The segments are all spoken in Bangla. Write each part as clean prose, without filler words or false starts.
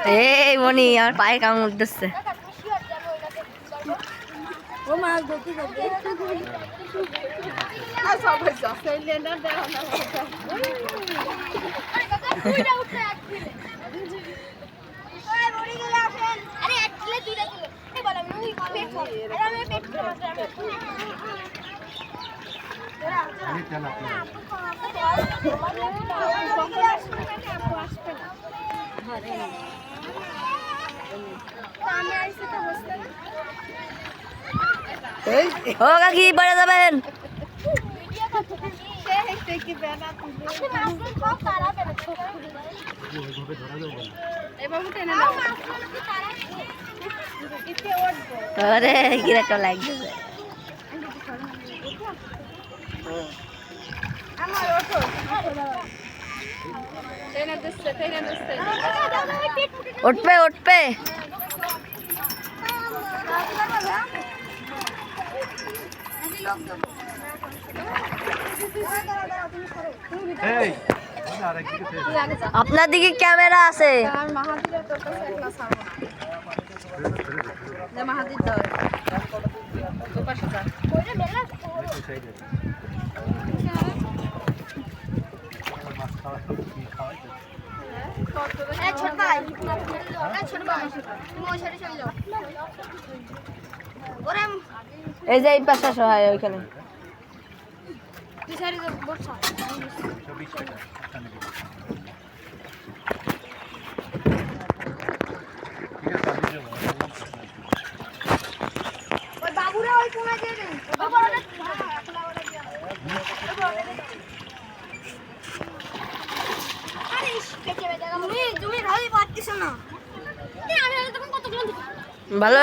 এই মনি আমার পায়ে কামড় উঠতেছে। ও মাছ ধরতে যাবে ও কাকি পড়ে যাবেন। আরে কিরকম লাগছে উঠবে উঠবে। আপনার দিকে ক্যামেরা আছে। এই যে এই পাশে সহায় ওইখানে বাবুরা ওই কোণা দিয়ে দেন। তুমি ভালোই পারতিস না। ভালো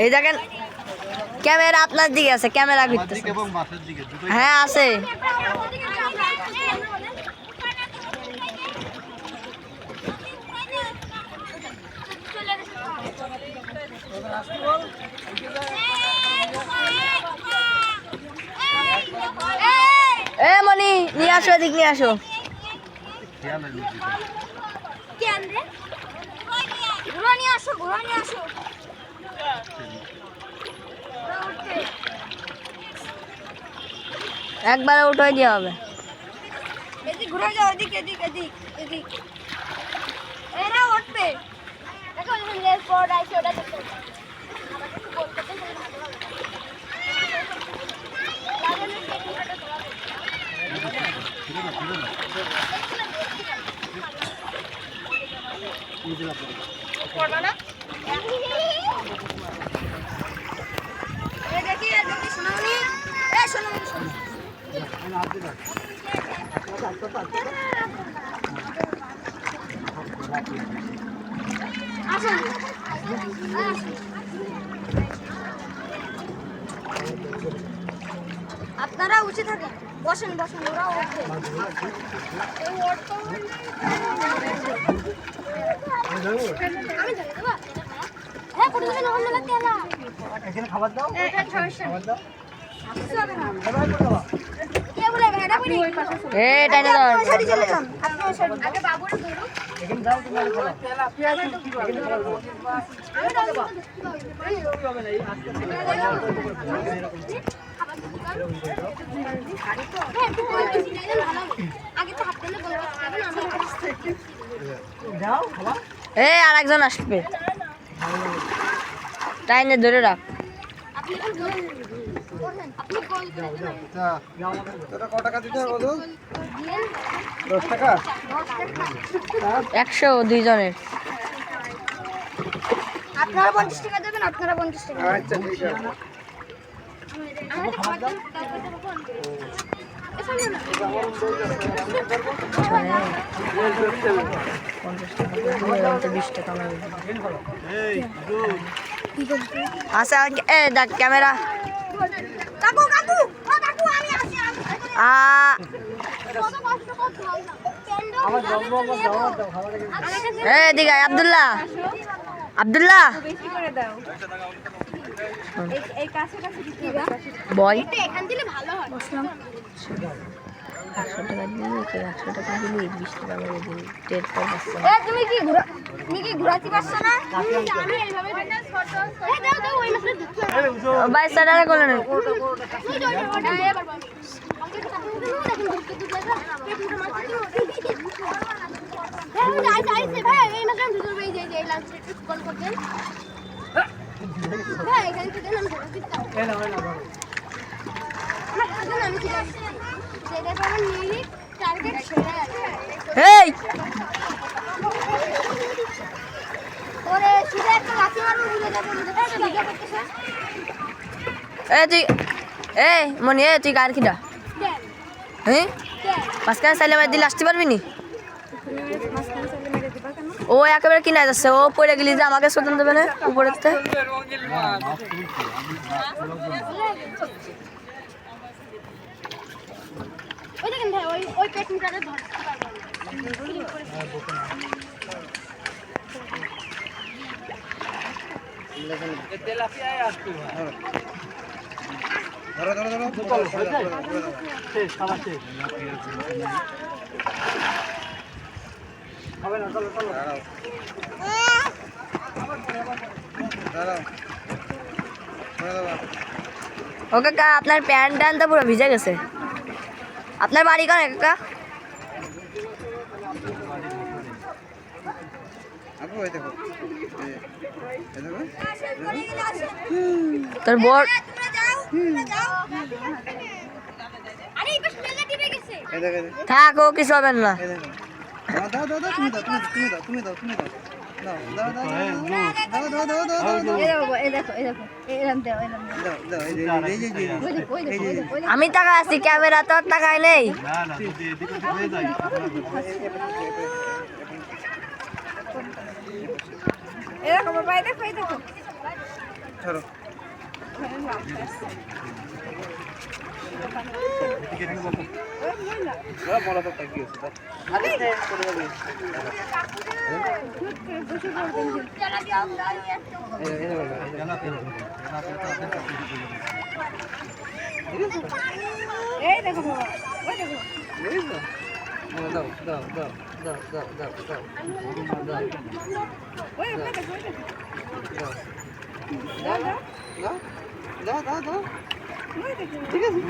এই দেখেন ক্যামেরা আপনার দিকে আছে, ক্যামেরা ঘুরতেছে। হ্যাঁ আছে। এ মনি নিয়ে আসো, এদিক নিয়ে আসো। একবারে উঠাই দেওয়া হবে। এদিক ঘুরে যাও, এদিক এদিক এদিক এদিক। এরা উঠবে। দেখো লেস বোর্ড আছে, ওটা দেখতে হবে। আবার কিছু বলতে তো ভালো হবে। লাগানোর টেকনিকটা ধরা হবে। করবা না? এই দেখি সোনামণি। এই সোনামণি শোনো। আসুন। আপনারা উঠে থাকেন, বসেন বসেন, ওরা উঠবে। আমি যাই বাবা। হ্যাঁ কোটি দিন হল না তেলা এখানে খাবার দাও, এখানে খাবার দাও। কিছু হবে না। কে বলে ভেড়া বলি এ টাইনা দাও। সারি চলে যান। আপনি সারি আগে বাবুরে ধরো। এখানে দাও, তুমি খাও। তেলা পেঁয়াজ কি করবে? এখানে খাবার দাও। আমি দাও। এই হবে না, এই আজকে আগে তো হাত দিলে বলবো দাও খাবার। এ আরেকজন আসবে, টাইনে ধরে রাখ। আপনি এখন বলেন আপনি কল করে দেন। আচ্ছা তোরা কত টাকা দিতে হবে বলো? 10 টাকা। 100 দুইজনের। আপনারা 50 টাকা দেবেন, আপনারা 50 টাকা দেবেন। আচ্ছা ঠিক আছে। আমাদের খাবার দাও, তারপরে ফোন করুন। এখানে না 50 টাকা দিয়ে 20 টাকা লাগবে। আচ্ছা এ দেখ ক্যামেরা। কাকু কাকু আমার দাও খাবার এদিকে আয়, আব্দুল্লাহ আব্দুল্লাহ বেশি করে দাও এই কাছে কাছে কি দাও বয় এখান দিলে ভালো হয় 100 টাকা দিলি 100 টাকা দিলি 20 টাকা করে দিলি টেট পাচ্ছ এ তুমি কি ঘোরাতে পারছ না আমি এইভাবে ফটো এ দাও ওই মাসে দিচ্ছি 22 টাকা করে নে এই এই মনি তুই কার কিডা হ্যাঁ মাঝখানে চাইলে আমার দিলে আসতে পারবি নি ও একেবারে কিনা যাচ্ছে ও পড়ে গেলি যে আমাকে শোধন দেবে না উপরে ওই পেট মিটারে ধরতে পারবো ধরো ও কাকা আপনার প্যান্ট ট্যান্ট তো পুরো ভিজে গেছে আপনার বাড়ি কোন কাকা তোর বোর থাক ও কিছু হবে না আমি টাকা আছি ক্যামেরা তো টাকায় নেই এরকম বাবা দেখো এই দেখো ধরো এই দেখো বাবা ওই দেখো ওই দেখো ঠিক আছে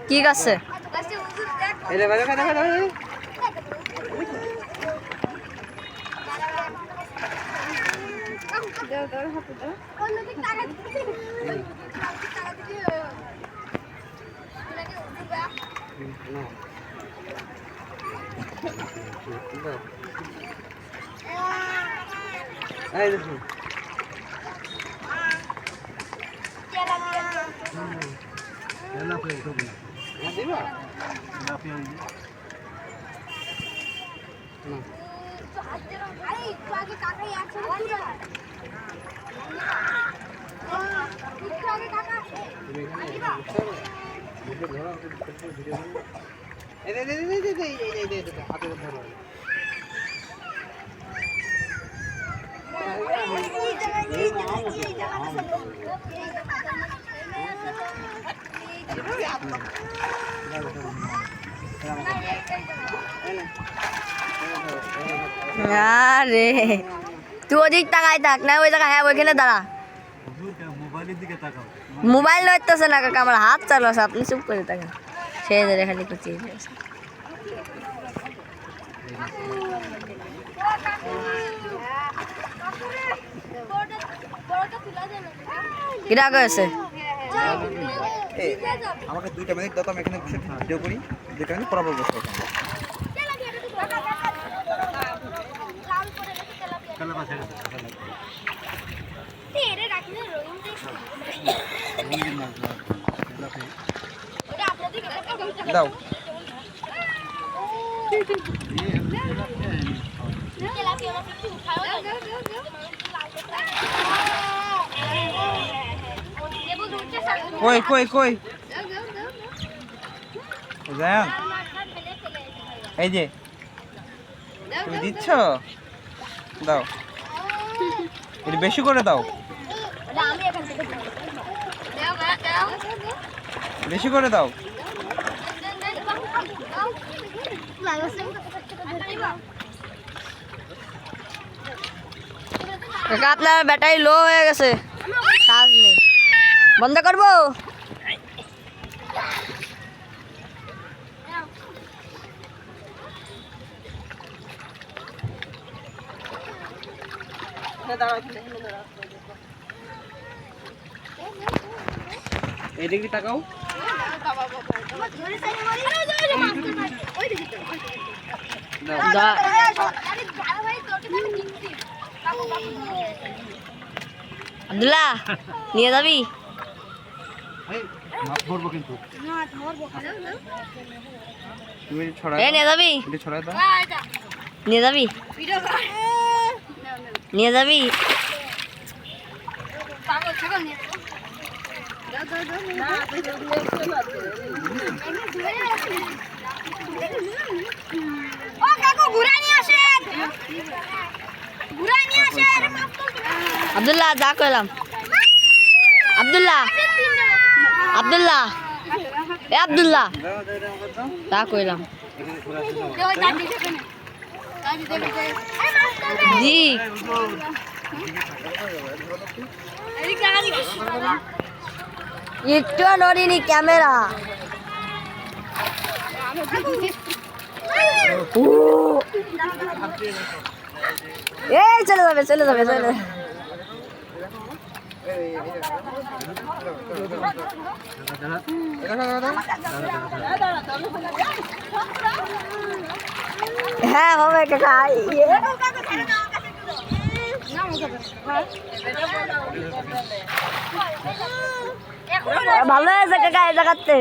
কি আছে আরে তুই ওদিক তাকাই থাক না ওই জায়গায় হ্যাঁ ওইখানে দাঁড়া মোবাইল লইতেছে না কাকা আমার হাত চালু আছে আপনি চুপ করে থাকেন সেই ধরে খালি কুচিয়ে দিয়েছে কিরা কয়েছে আমাকে 2টা মিনিট দাও তো আমি এখানে বসে ভিডিও করি যেটা আমি পড়াবো বসে দাও কই জায়ান এই যে তুমি দিচ্ছ দাও একটু বেশি করে দাও বেশি করে দাও কাকা আপনার ব্যাটারি লো হয়ে গেছে চার্জ নেই বন্ধ করবো এইদিকে তাকাও আব্দুল্লাহ নিয়ে যাবি ধরবো কিন্তু তুমি ছড়া নিয়ে যাবি এটা ছড়াই দাও নিয়ে যাবি নিয়ে যাবি আব্দুল্লাহ যা কইলাম আব্দুল্লাহ আব্দুল্লাহ এ আব্দুল্লাহ যা কইলাম জি একটু নড়িনি ক্যামেরা এই চলে যাবে চলে যাবে চলে যাবে হ্যাঁ হবে কাকা ভালো হয়েছে কাকা এই জায়গাতে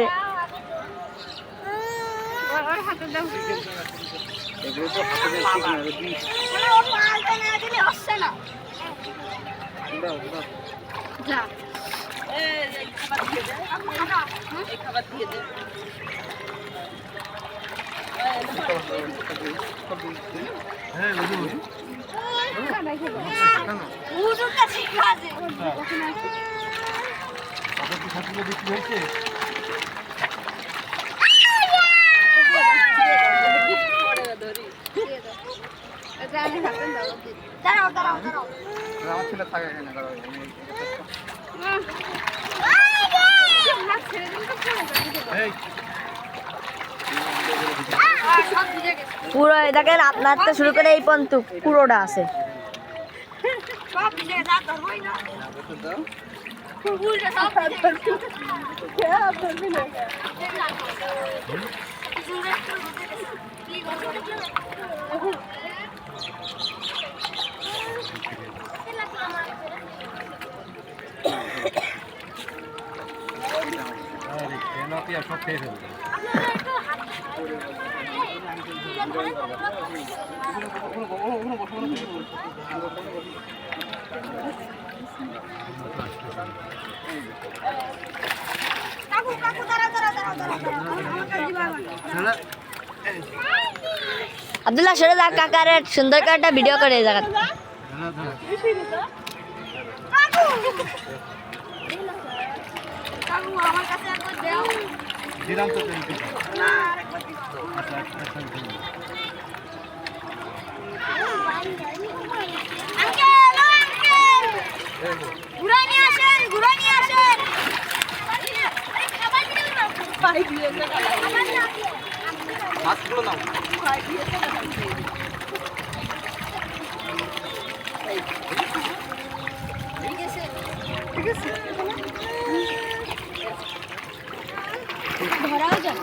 দাঁড়াও দাঁড়াও দাঁড়াও আমার ছেলে থাকে এখানে পুরো দেখেন আপনার তো শুরু করে এই পর্যন্ত পুরোটা আছে সব খেয়ে ফেলবে আব্দুল্লাহ সরে যা কাকার সুন্দর করে একটা ভিডিও করে এই জায়গা দিলাম তো মাছগুলো নাও ধরাও যায়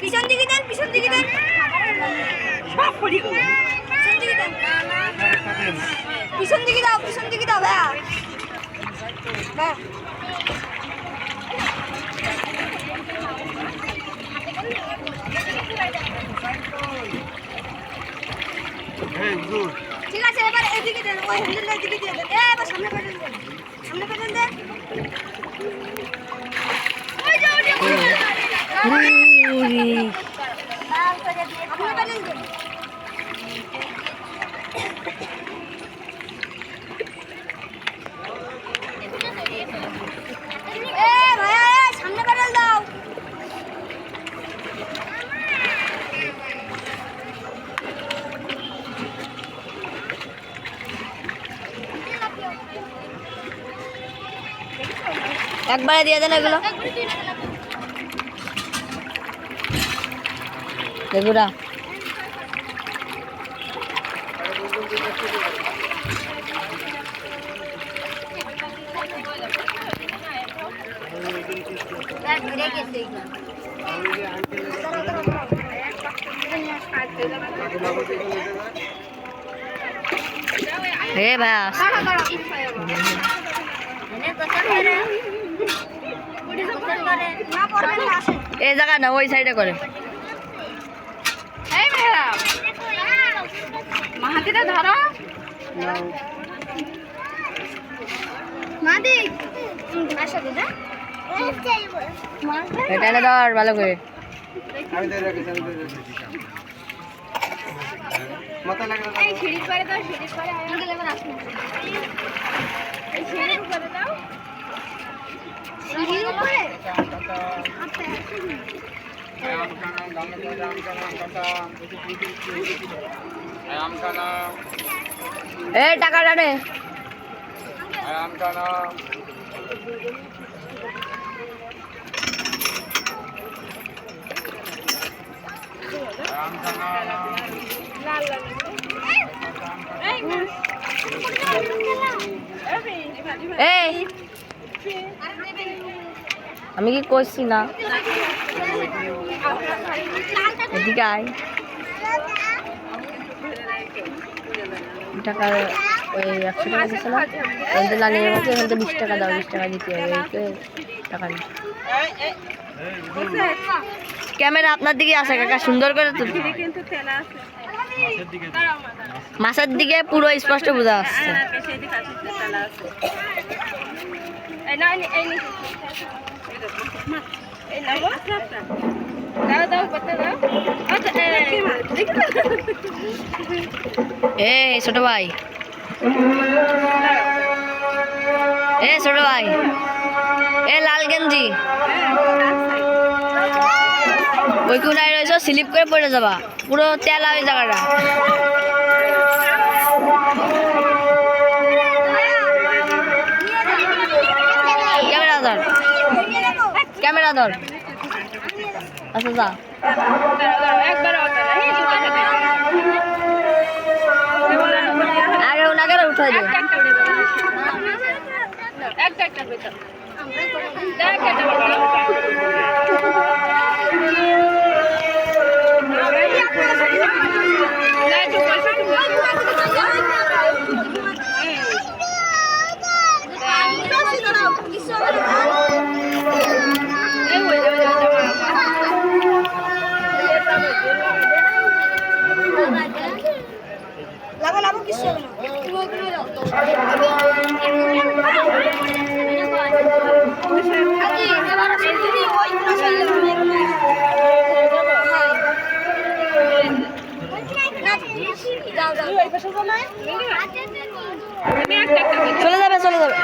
পিছন দিকে দেন পিছন দিকে দেন সব পড়ি পিছন দিকে দেন পিছন দিকে দাও ভাইয়া ভাইয়া ঠিক আছে এবার এদিকে দেন ওই হ্যান্ডেলের দিকে দিয়ে দেন এবার সামনে প্যাডেল দেন ওই যাও সামনে প্যাডেল দেন ভাইয়া সামনে প্যাডেল দাও একবারে দিয়ে দেন এগুলো এগুলা হে ভাইয়া এই জায়গা না ওই সাইডে করে মাহাতিটা ধরো মাদি এটা এনে ধর ভালো করে আমি ধরে রাখি মাথা লাগা এই সিঁড়ি করে দাও সিঁড়ি করে আঙ্কেল এবার আসুন এই সিঁড়ি করে দাও সিঁড়ির উপরে এই টাকাটা নে এই আমি কি করছি না এদিকে আয় টাকার ওই 100 টাকা দিচ্ছে না ওই লালিয়ে বলছে এখান থেকে 20 টাকা দাও 20 টাকা দিতে হবে টাকা নেই ক্যামেরা আপনার দিকে আসে কাকা সুন্দর করে তো মাছের দিকে পুরো স্পষ্ট বোঝা যাচ্ছে এই ছোট ভাই ছোট ভাই লাল গেঞ্জি ওই কোনায় রয়েছে স্লিপ করে পড়ে যাবা পুরো তেলা ওই জায়গাটা ক্যামেরা ধর আচ্ছা যা আগে ওনাকে উঠাই দে চলে যাবে চলে যাবে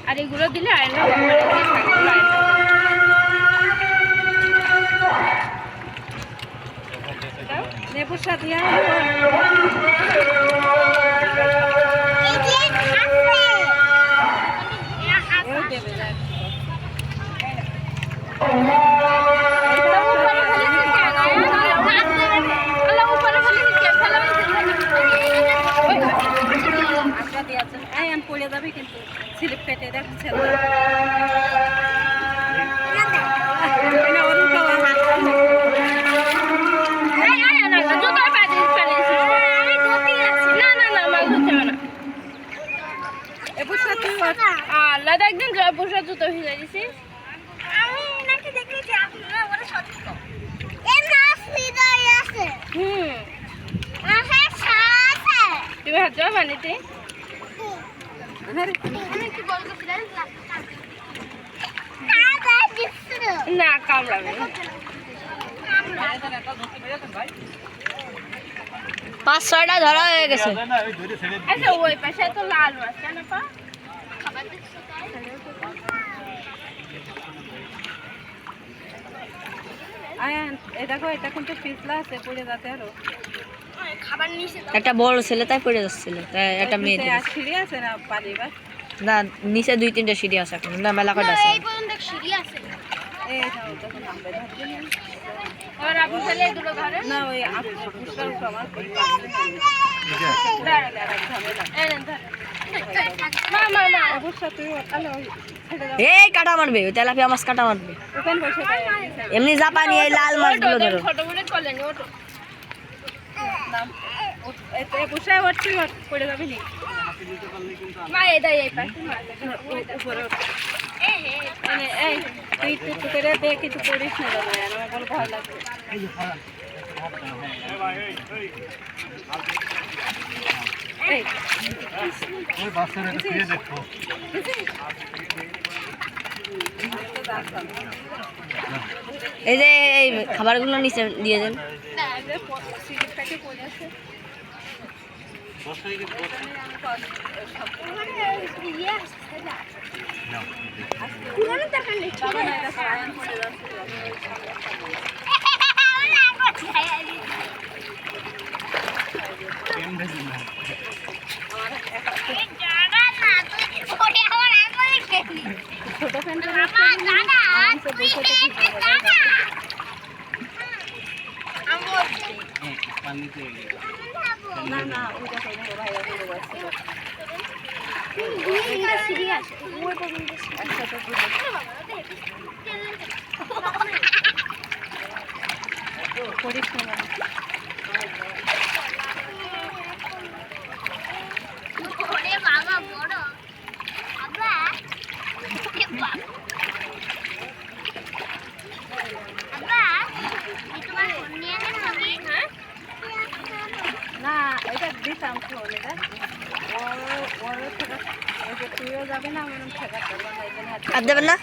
আর এগুলো দিলে নেপুর সাথে দেবে সাবধান পড়ে যাবে কিন্তু স্লিপ কেটে দেখছে আল্লাহ একদিন বসে জুতো ভিজে দিছিস আমি নাকি দেখেছি আপনারা ওরা সত্য এই মাছ ভিতরে আছে আছে তুমি হাত যাও পানিতে কি বলছিলেন না কামড়াবে 5-6টা ধরা হয়ে গেছে। আচ্ছা ওই পাশে তো লাল মাছ কেন পা খাবার দিচ্ছ আয়ান এই দেখো এটা কিন্তু পিছলা আছে পড়ে যাতে আরো খাবার নিচে একটা বড় ছেলে তাই পড়ে যাচ্ছিল, তাই একটা মেয়ে সিঁড়ি আছে না পানি বা না, নিচে 2-3টা সিঁড়ি আছে এখন, না মেলা কটা আছে। এই পর্যন্ত সিঁড়ি আছে এই যাও তখন নামবে ধরবে আর আপনি চলে দুটো ঘরে না ওই পুষ্কার উঠো আমার দাঁড়া দাঁড়া ঝামেলা এই ধর মা মা মা অবশ্য তুই আলো ছেড়ে দাও এই কাটা মারবে, ওই তেলাপিয়া মাছ কাটা মারবে। ওখানে বসে এমনি জাপানি এই লাল মাছগুলো ধরো। ছোট বলে চলে নি ওটো এতে বসে উঠছি পড়ে যাবে নি মা এদাই এই পাশে মা উপরে মানে এই তুই একটু করে দে কিছু করিস না দাদা আমার বল ভয় লাগবে এই ওই বাচ্চারা ফিরে দেখো এই যে এই খাবারগুলো নিচে দিয়ে দেন। সিগারেটটাকে পড়ে আছে পুরনো টাকা নেই বাবা না এটা আয়ন পড়ে যাচ্ছে ছোট ফ্যানটা না না ওইটা করে ভাইয়া পড়ে যাচ্ছে একসাথে করিস না বাবা বড় বাবা তোমার ফোন নিয়ে যাবে হ্যাঁ না এটা দিতাম ফোন এটা ওর থেকে ওই যে তুইও যাবে না আমার ঠেকাতে আর দেবেন না?